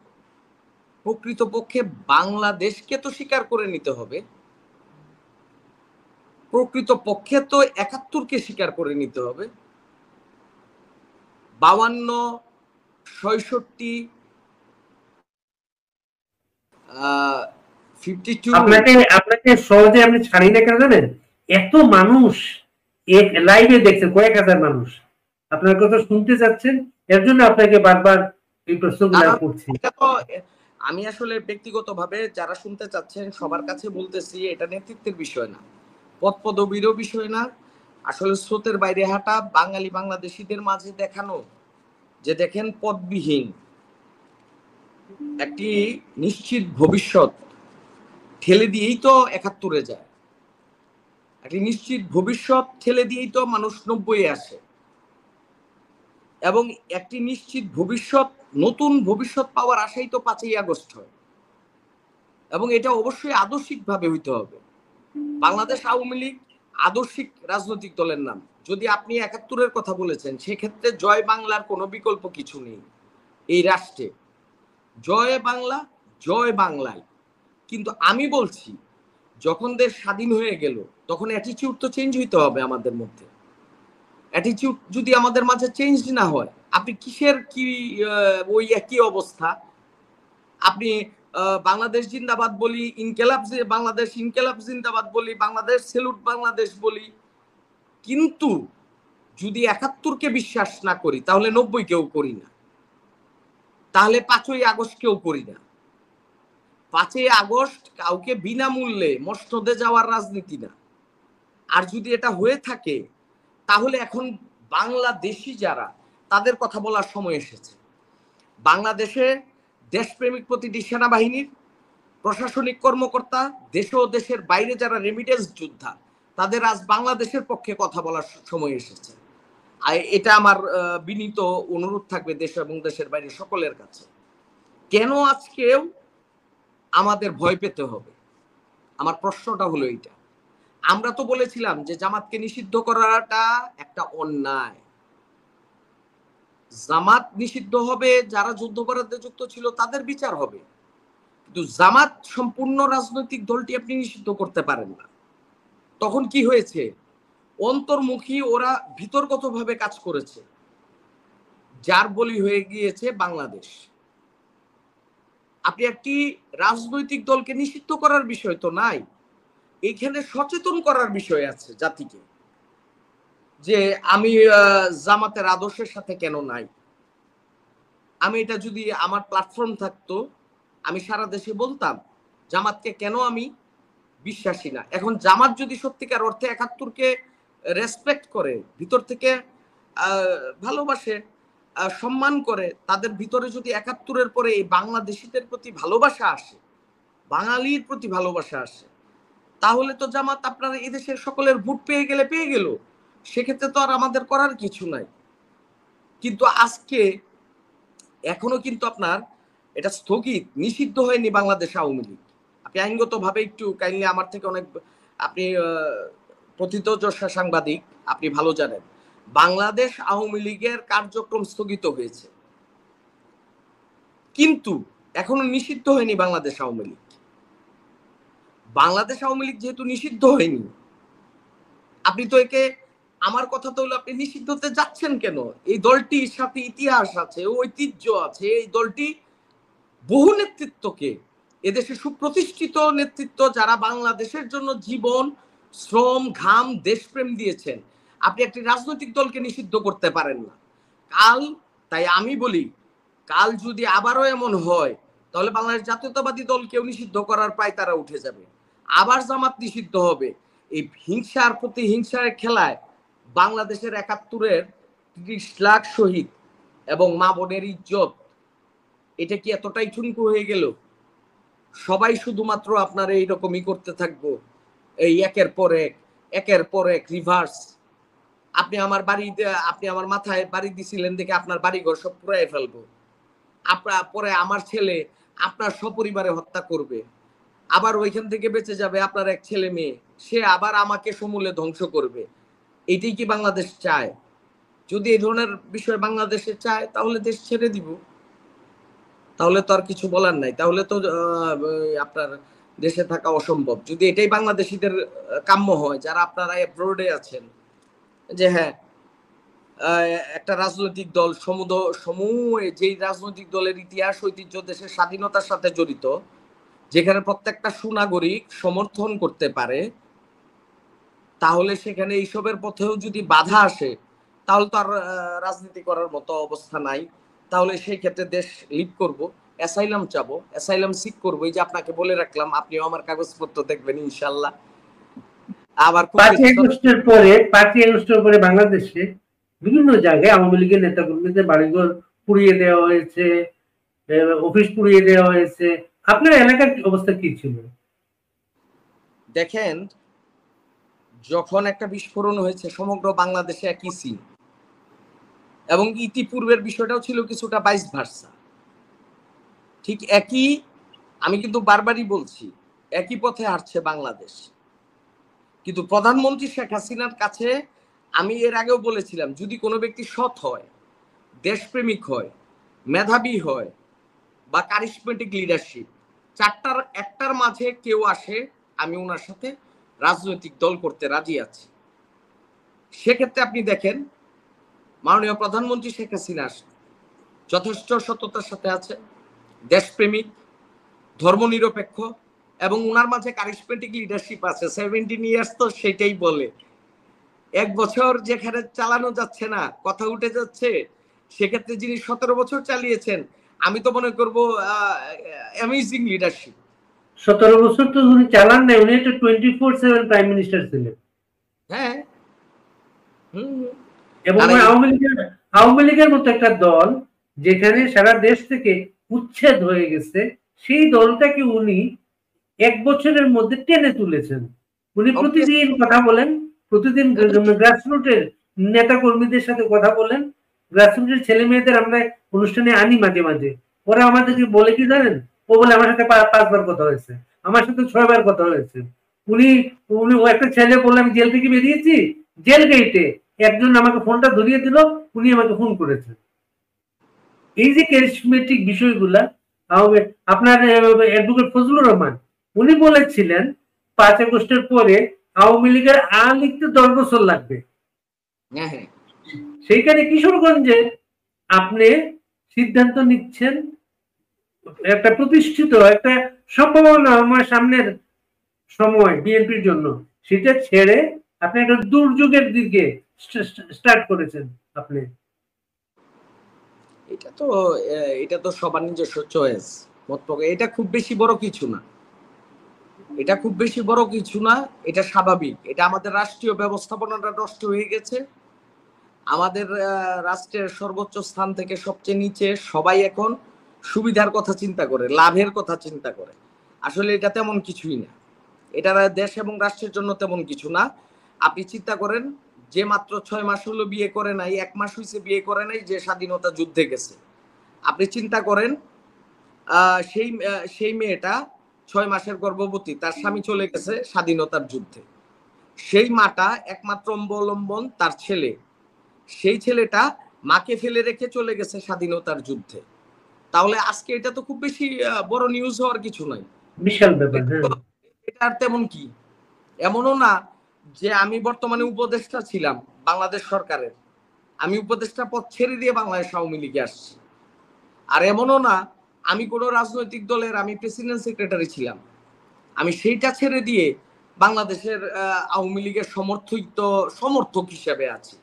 Speaker 2: প্রকৃতপক্ষে বাংলাদেশকে তো স্বীকার করে নিতে হবে। প্রকৃতপক্ষে তো 71-কে স্বীকার করে নিতে হবে। 52, 66, 52।
Speaker 1: আপনাকে সহজে আমি ছাড়ি না কেন জানেন? এত মানুষ এক লাইভে দেখছেন, কয়েক হাজার মানুষ আপনার কথা শুনতে চাচ্ছেন, এর জন্য আপনাকে বারবার এই প্রশ্নগুলো করছি।
Speaker 2: আমি আসলে ব্যক্তিগতভাবে যারা শুনতে চাচ্ছেন সবার কাছে বলতেছি, এটা নেতৃত্বের বিষয় না, পদ পদবীরও বিষয় না, আসলে স্রোতের বাইরে হাঁটা, বাঙালি বাংলাদেশিদের মাঝে দেখানো যে দেখেন পদবিহীন একটি নিশ্চিত ভবিষ্যৎ ঠেলে দিয়েই তো 71-এ যায়, একটি নিশ্চিত ভবিষ্যৎ ঠেলে দিয়েই তো মানুষ 90-এ আসে, এবং একটি নিশ্চিত ভবিষ্যৎ, নতুন ভবিষ্যৎ পাওয়ার আশাই তো 5ই আগস্ট হয়, এবং এটা অবশ্যই আদর্শিকভাবে হইতে হবে। বাংলাদেশ আওয়ামী লীগ আদর্শিক রাজনৈতিক দলের নাম। যদি আপনি 71-এর কথা বলেছেন, সেক্ষেত্রে জয় বাংলার কোনো বিকল্প কিছু নেই এই রাষ্ট্রে। জয় বাংলা, জয় বাংলায়। কিন্তু আমি বলছি, যখন দেশ স্বাধীন হয়ে গেল তখন অ্যাটিটিউড তো চেঞ্জ হইতে হবে আমাদের মধ্যে। অ্যাটিটিউড যদি আমাদের মাঝে চেঞ্জ না হয়, আপনি কিসের কি ওই একই অবস্থা। আপনি বাংলাদেশ জিন্দাবাদ বলি, বাংলাদেশ ইনকেলাব জিন্দাবাদ বলি, বাংলাদেশ সেলুট বাংলাদেশ বলি, কিন্তু যদি 71-কে বিশ্বাস না করি তাহলে 90-কেও করি না, তাহলে 5ই আগস্ট কেউ করি না। 5ই আগস্ট কাউকে বিনামূল্যে মসনদে যাওয়ার রাজনীতি না। আর যদি এটা হয়ে থাকে তাহলে এখন বাংলাদেশি যারা, তাদের কথা বলার সময় এসেছে। বাংলাদেশে দেশপ্রেমিক প্রতিটি সেনাবাহিনীর প্রশাসনিক কর্মকর্তা, দেশ ও দেশের বাইরে যারা রেমিটেন্স যোদ্ধা, তাদের আজ বাংলাদেশের পক্ষে কথা বলার সময় এসেছে। আর এটা আমার বিনীত অনুরোধ থাকবে দেশ এবং দেশের বাইরে সকলের কাছে। কেন আজকেও আমাদের ভয় পেতে হবে? আমার প্রশ্নটা হলো এইটা। আমরা তো বলেছিলাম যে জামাতকে নিষিদ্ধ করাটা একটা অন্যায়, জামাত নিষিদ্ধ হবে, যারা যুদ্ধাপরাধে যুক্ত ছিল তাদের বিচার হবে, কিন্তু জামাত সম্পূর্ণ রাজনৈতিক দলটি আপনি নিষিদ্ধ করতে পারেন না। তখন কি হয়েছে? অন্তর্মুখী ওরা ভিতরগতভাবে কাজ করেছে, যার বলি হয়ে গিয়েছে বাংলাদেশ। আপনি একটি রাজনৈতিক দলকে নিষিদ্ধ করার বিষয় তো নাই, এখানে সচেতন করার বিষয় আছে জাতিকে, যে আমি জামাতের আদর্শের সাথে কেন নাই। আমি এটা যদি আমার প্ল্যাটফর্ম থাকতো, আমি সারা দেশে বলতাম জামাতকে কেন আমি বিশ্বাসী না। এখন জামাত যদি সত্যিকার অর্থে 71-কে রেসপেক্ট করে, ভিতর থেকে ভালোবাসে, সম্মান করে, তাদের ভিতরে যদি 71-এর পরে এই বাংলাদেশিদের প্রতি ভালোবাসা আসে, বাঙালির প্রতি ভালোবাসা আসে, তাহলে তো জামাত আপনার এদেশের সকলের ভোট পেয়ে গেল, সেক্ষেত্রে তো আর আমাদের করার কিছু নাই। কিন্তু আজকে এখনো কিন্তু আপনার এটা স্থগিত, নিষিদ্ধ হয়নি বাংলাদেশ আওয়ামী লীগ। আপনি আইনগতভাবে একটু কাইন্ডলি, আমার থেকে অনেক আপনি প্রথিতযশা সাংবাদিক, আপনি ভালো জানেন বাংলাদেশ আওয়ামী লীগের কার্যক্রম স্থগিত হয়েছে, কিন্তু এখনো নিষিদ্ধ হয়নি বাংলাদেশ আওয়ামী লীগ। বাংলাদেশ আওয়ামী লীগ যেহেতু নিষিদ্ধ হয়নি, আপনি তো একে, আমার কথা তো হলো, আপনি নিষিদ্ধ হতে যাচ্ছেন কেন? এই দলটির সাথে ইতিহাস আছে, ঐতিহ্য আছে, এই দলটি বহু নেতৃত্বকে এদেশে সুপ্রতিষ্ঠিত নেতৃত্ব যারা বাংলাদেশের জন্য জীবন, শ্রম, ঘাম, দেশপ্রেম দিয়েছেন, আপনি একটি রাজনৈতিক দলকে নিষিদ্ধ করতে পারেন না। কাল, তাই আমি বলি, কাল যদি আবারও এমন হয় তাহলে বাংলাদেশ জাতীয়তাবাদী দল কেউ নিষিদ্ধ করার প্রায় তারা উঠে যাবে, আবার জামাত নিষিদ্ধ হবে। এই হিংসার প্রতি হিংসার খেলায় বাংলাদেশের ৭১-এর ৩০ লাখ শহীদ এবং মা বোনের ইজ্জত, এটা কি এতটাই ঠুনকু হয়ে গেল? সবাই শুধুমাত্র আপনার এইরকমই করতে থাকবো, এই একের পর এক রিভার্স। আপনি আমার মাথায় বাড়ি দিছিলেন দেখে আপনার বাড়িঘর সব পুরাই ফেলবো, পরে আমার ছেলে আপনার সপরিবারে হত্যা করবে, আবার ওইখান থেকে বেঁচে যাবে আপনার এক ছেলে মেয়ে, সে আবার আমাকে সমূলে ধ্বংস করবে। এটাই কি বাংলাদেশ চায়? যদি এই ধরনের বিষয় বাংলাদেশে চায় তাহলে দেশ ছেড়ে দিব, তাহলে তো আর কিছু বলার নাই, তাহলে তো আপনার দেশে থাকা অসম্ভব। যদি এটাই বাংলাদেশিদের কাম্য হয়, যারা আপনারা অ্যাব্রোডে আছেন, যে হ্যাঁ একটা রাজনৈতিক দল সমূহে, যেই রাজনৈতিক দলের ইতিহাস ঐতিহ্য দেশের স্বাধীনতার সাথে জড়িত, যেখানে প্রত্যেকটা সুনাগরিক সমর্থন করতে পারে, তাহলে সেখানে এইসবের পথেও যদি বাধা আসে তাহলে তো আর রাজনীতি করার মতো অবস্থা নাই। তাহলে সেই ক্ষেত্রে দেশ লিড করব, অ্যাসাইলাম চাবো, অ্যাসাইলাম সিক করবো। এই যে আপনাকে বলে রাখলাম, আপনিও আমার কাগজপত্র দেখবেন ইনশাল্লাহ। আবার
Speaker 1: 5ই আগস্টের পরে বাংলাদেশে বিভিন্ন জায়গায় আওয়ামী লীগের নেতাকর্মীদের বাড়িঘর পুড়িয়ে দেওয়া হয়েছে, অফিস পুড়িয়ে দেওয়া হয়েছে। আপনার এলাকার অবস্থা কি ছিল?
Speaker 2: দেখেন, যখন একটা বিস্ফোরণ হয়েছে সমগ্র বাংলাদেশে একই সিন, এবং ইতিপূর্বের বিষয়টাও ছিল কিছুটা ভাইস ভার্সা, ঠিক একই। আমি কিন্তু বারবারই বলছি, একই পথে হাঁটছে বাংলাদেশ। কিন্তু প্রধানমন্ত্রী শেখ হাসিনার কাছে আমি এর আগেও বলেছিলাম, যদি কোনো ব্যক্তি সৎ হয়, দেশপ্রেমিক হয়, মেধাবী হয়, বা কারিশমেটিক লিডারশিপ, চারটার একটার মাঝে কেউ আসে, আমি ওনার সাথে রাজনৈতিক দল করতে রাজি আছি। সেক্ষেত্রে আপনি দেখেন, মাননীয় প্রধানমন্ত্রী শেখ হাসিনা যথেষ্ট সততার সাথে আছে, দেশপ্রেমিক, ধর্মনিরপেক্ষ, এবং ওনার মাঝে কারিশমেটিক লিডারশিপ আছে। 17 ইয়ার্স তো সেটাই বলে। 1 বছর যেখানে চালানো যাচ্ছে না, কথা উঠে যাচ্ছে, সেক্ষেত্রে যিনি 17 বছর চালিয়েছেন, আমি তো মনে করব অ্যামেজিং লিডারশিপ।
Speaker 1: 17 বছর তো উনি চালান নাই, উনি একটা 24/7 প্রাইম মিনিস্টার ছিলেন।
Speaker 2: হ্যাঁ,
Speaker 1: এবং আওয়ামী লীগের মতো একটা দল যেখানে সারা দেশ থেকে উচ্ছেদ হয়ে গেছে, সেই দলটাকে উনি 1 বছরের মধ্যে টেনে তুলেছেন। উনি প্রতিদিন কথা বলেন, প্রতিদিন গ্রাসরুটের নেতা কর্মীদের সাথে কথা বলেন। গ্রাসরুটের ছেলে মেয়েদের আমরা অনুষ্ঠানে আনি মাঝে মাঝে, ওরা আমাদেরকে বলে কি জানেন, ও বলে আমার সাথে 5 বার কথা হয়েছে, আমার সাথে 6 বার কথা হয়েছে। উনি উনি ও একটা ছেলে বললে আমি জেল থেকে বেরিয়েছি, জেল গেটে একজন আমাকে ফোনটা ধরিয়ে দিল, উনি আমাকে ফোন করেছেন। এই যে ক্যারিজমেটিক বিষয়গুলা, আপনার অ্যাডভোকেট ফজলুর রহমান উনি বলেছিলেন 5 আগস্টের পরে আওয়ামী লীগের লিখতে 10 বছর লাগবে। সেইখানে কিশোরগঞ্জে আপনি সিদ্ধান্ত নিচ্ছেন একটা প্রতিষ্ঠিত একটা সম্ভাবনা আমার সামনের সময় বিএনপির জন্য, সেটা ছেড়ে আপনি একটা দুর্যোগের দিকে স্টার্ট করেছেন। আপনি
Speaker 2: এটা তো সবার নিজস্ব চয়েস, এটা খুব বেশি বড় কিছু না, এটা খুব বেশি বড় কিছু না, এটা স্বাভাবিক। এটা আমাদের রাষ্ট্রীয় ব্যবস্থাপনাটা নষ্ট হয়ে গেছে। আমাদের রাষ্ট্রের সর্বোচ্চ স্থান থেকে সবচেয়ে নিচে সবাই এখন সুবিধার কথা চিন্তা করে, লাভের কথা চিন্তা করে। আসলে এটা তেমন কিছুই না, এটা দেশ এবং রাষ্ট্রের জন্য তেমন কিছু না। আপনি চিন্তা করেন, যে মাত্র 6 মাস হলো বিয়ে করে নাই, 1 মাস হয়েছে বিয়ে করে নাই, যে স্বাধীনতা যুদ্ধে গেছে, আপনি চিন্তা করেন সেই মেয়েটা 6 মাসের গর্ভবতী, তার স্বামী চলে গেছে স্বাধীনতার যুদ্ধে, সেই মাটা একমাত্র অবলম্বন তার ছেলে, সেই ছেলেটা মাকে ফেলে রেখে চলে গেছে স্বাধীনতার যুদ্ধে। তাহলে আজকে এটা তো খুব বেশি বড় নিউজ হওয়ার কিছু নাই,
Speaker 1: বিশাল ব্যাপার।
Speaker 2: এটা আর তেমন কি, এমনও না যে আমি বর্তমানে উপদেষ্টা ছিলাম বাংলাদেশ সরকারের, আমি উপদেষ্টা পদ ছেড়ে দিয়ে বাংলাদেশ আওয়ামী লীগে আসছি। আর এমনও না আমি কোনো রাজনৈতিক দলের আমি প্রেসিডেন্ট সেক্রেটারি ছিলাম, আমি সেইটা ছেড়ে দিয়ে বাংলাদেশের আওয়ামী লীগের সমর্থক হিসেবে আছি।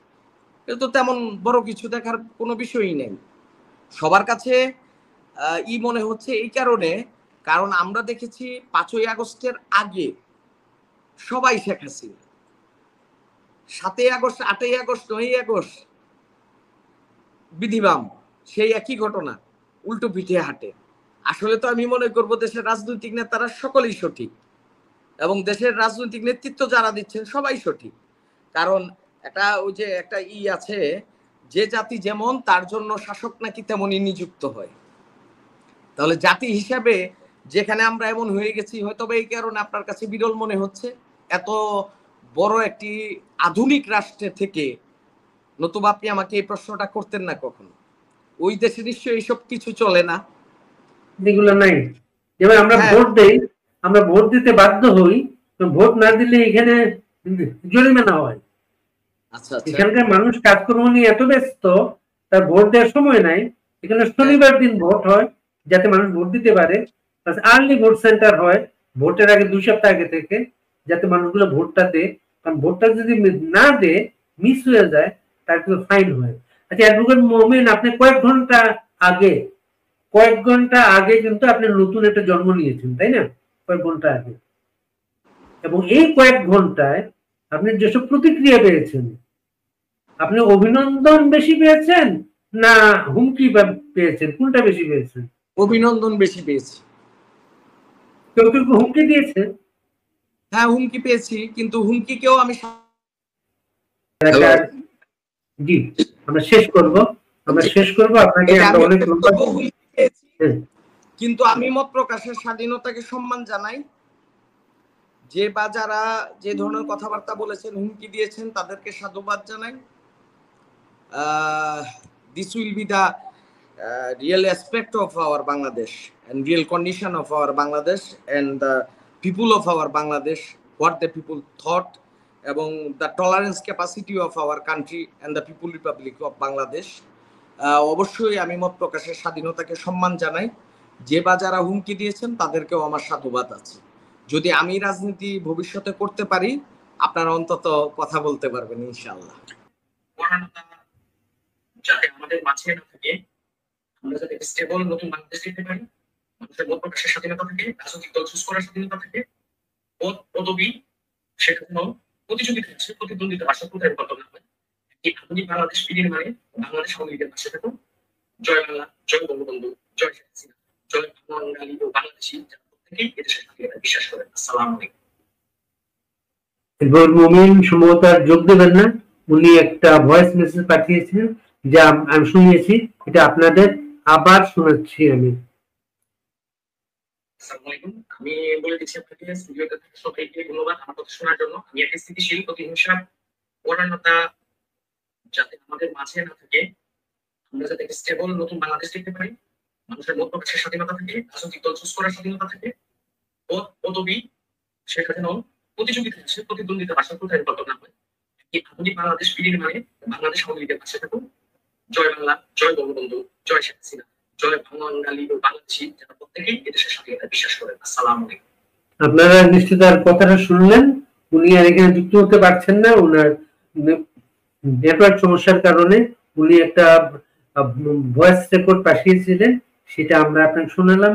Speaker 2: কিন্তু তেমন বড় কিছু দেখার কোনো বিষয়ই নেই। সবার কাছে মনে হচ্ছে এই কারণে, কারণ আমরা দেখেছি 5ই আগস্টের আগে সবাই শেখ হাসিনা, 7ই আগস্ট, 8ই আগস্ট, 9ই আগস্ট বিধিবাম সেই একই ঘটনা, উল্টো পিঠে হাঁটে। আসলে তো আমি মনে করবো দেশের রাজনৈতিক নেতারা সকলেই সঠিক এবং দেশের রাজনৈতিক নেতৃত্ব যারা দিচ্ছেন সবাই সঠিক। কারণ ওই যে একটা আছে, যে জাতি যেমন তার জন্য শাসক নাকি তেমনই নিযুক্ত হয়। তাহলে জাতি হিসাবে যেখানে আমরা এমন হয়ে গেছি, হয়তো এই কারণে আপনার কাছে বিরল মনে হচ্ছে এত বড় একটি আধুনিক রাষ্ট্রে থেকে, নতুবা আপনি আমাকে এই প্রশ্নটা করতেন না কখনো। ওই দেশে নিশ্চয়ই এইসব কিছু চলে না,
Speaker 1: এগুলো নাই। যেমন আমরা ভোট দেই, আমরা ভোট দিতে বাধ্য হই, তো ভোট না দিলে এখানে জরিমানা হয়।
Speaker 2: আচ্ছা,
Speaker 1: এখানকার মানুষ কাজকর্ম নিয়ে এত ব্যস্ত, তার ভোট দেওয়ার সময় নাই। এখানে শনিবার দিন ভোট হয় যাতে মানুষ ভোট দিতে পারে, আর্লি ভোট সেন্টার হয় ভোটের আগে 2 সপ্তাহ আগে থেকে, যাতে মানুষগুলো ভোটটা দেয়। কারণ ভোটটা যদি না দেয়, মিস হয়ে যায়, তার কিন্তু ফাইন হয়। আচ্ছা অ্যাডভোকেট মোমিন, আপনি কয়েক ঘন্টা আগে কিন্তু আপনি নতুন একটা জন্ম নিয়েছেন, তাই না? কয়েক ঘন্টা আগে। এবং এই কয়েক ঘন্টায় আপনি যেসব প্রতিক্রিয়া পেয়েছেন, আপনি অভিনন্দন বেশি পেয়েছেন না হুমকি পেয়েছেন? কোনটা বেশি পেয়েছেন?
Speaker 2: অভিনন্দন বেশি পেয়েছি।
Speaker 1: কেউ কেউ হুমকি দিয়েছে?
Speaker 2: হ্যাঁ, হুমকি পেয়েছি, কিন্তু হুমকিকেও আমি
Speaker 1: জি, আমরা শেষ করব আপনাকে আমরা অনেক
Speaker 2: কিন্তু আমি মত প্রকাশের স্বাধীনতাকে সম্মান জানাই। যে বা যারা যে ধরনের কথাবার্তা বলেছেন, হুমকি দিয়েছেন, তাদেরকে সাধুবাদ জানাই। This will be the real aspect of our Bangladesh and real condition of our Bangladesh and the people of our Bangladesh, what the people thought, এবং the tolerance capacity of our country and the People Republic of Bangladesh. অবশ্যই আমি মত প্রকাশের স্বাধীনতাকে সম্মান জানাই। যে বা যারা হুমকি দিয়েছেন তাদেরকেও আমার সাধুবাদ আছে। যদি আমি রাজনীতি ভবিষ্যতে করতে পারি, আপনারা অন্তত কথা বলতে পারবেন ইনশাআল্লাহ। যাতে আমাদের মাঝে না থাকে, আমরা যাতে স্টেবল নতুন বাংলাদেশ দেখতে পারি, মানুষের মত প্রকাশের স্বাধীনতা থাকে, রাজনৈতিক দল চুজ করার স্বাধীনতা থাকে, পদ পদবি সেটা কোনো প্রতিযোগিতা আছে, প্রতিদ্বন্দ্বিতা ভাষা কোথায় বর্তমান হয়। এই আধুনিক বাংলাদেশ ফিরিয়ে মানে বাংলাদেশ আওয়ামী লীগের পাশে থাকুন। জয় বাংলা, জয় বঙ্গবন্ধু, জয় শেখ হাসিনা, জয় বাঙালি ও বাংলাদেশি, যারা প্রত্যেকেই এদেশের স্বাধীনতা বিশ্বাস করেন। আসসালামু আলাইকুম।
Speaker 1: মুমিন সম্ভবত যোগ দেবেন না, উনি একটা ভয়েস মেসেজ পাঠিয়েছেন যা আমি শুনিয়েছি, এটা আপনাদের আবার শোনাচ্ছি আমি।
Speaker 2: আমি বলে দিচ্ছি আপনাকে, স্টুডিওতে থাকা সবাইকে ধন্যবাদ আমার কথা শোনার জন্য। আমি একটা স্থিতিশীল প্রতিহিংসা পরায়ণতা যাতে আমাদের মাঝে না থাকে, আমরা যাতে স্টেবল নতুন বাংলাদেশ দেখতে পারি, মানুষের মত প্রকাশের স্বাধীনতা থাকে, রাজনৈতিক দল চুজ করার স্বাধীনতা থাকে, পদ পদবি সেটা যেন প্রতিযোগিতা আছে, প্রতিদ্বন্দ্বিতা ভাষা কোথায় বর্তমান হয়। এই আধুনিক বাংলাদেশ ফিরিয়ে মানে বাংলাদেশ আওয়ামী লীগের পাশে থাকুন। জয় বাংলা, জয় বঙ্গবন্ধু, জয় শেখ হাসিনা, জয় বাঙালি ও বাংলাদেশি, যারা প্রত্যেকেই এদেশের স্বাধীনতা বিশ্বাস করেন। আসসালামু আলাইকুম।
Speaker 1: আপনারা নিশ্চিত তার কথাটা শুনলেন, উনি আর এখানে যুক্ত হতে পারছেন না, ওনার নেটওয়ার্ক সমস্যার কারণে। উনি একটা ভয়েস রেকর্ড পাঠিয়েছিলেন, সেটা আমরা আপনাকে শোনালাম।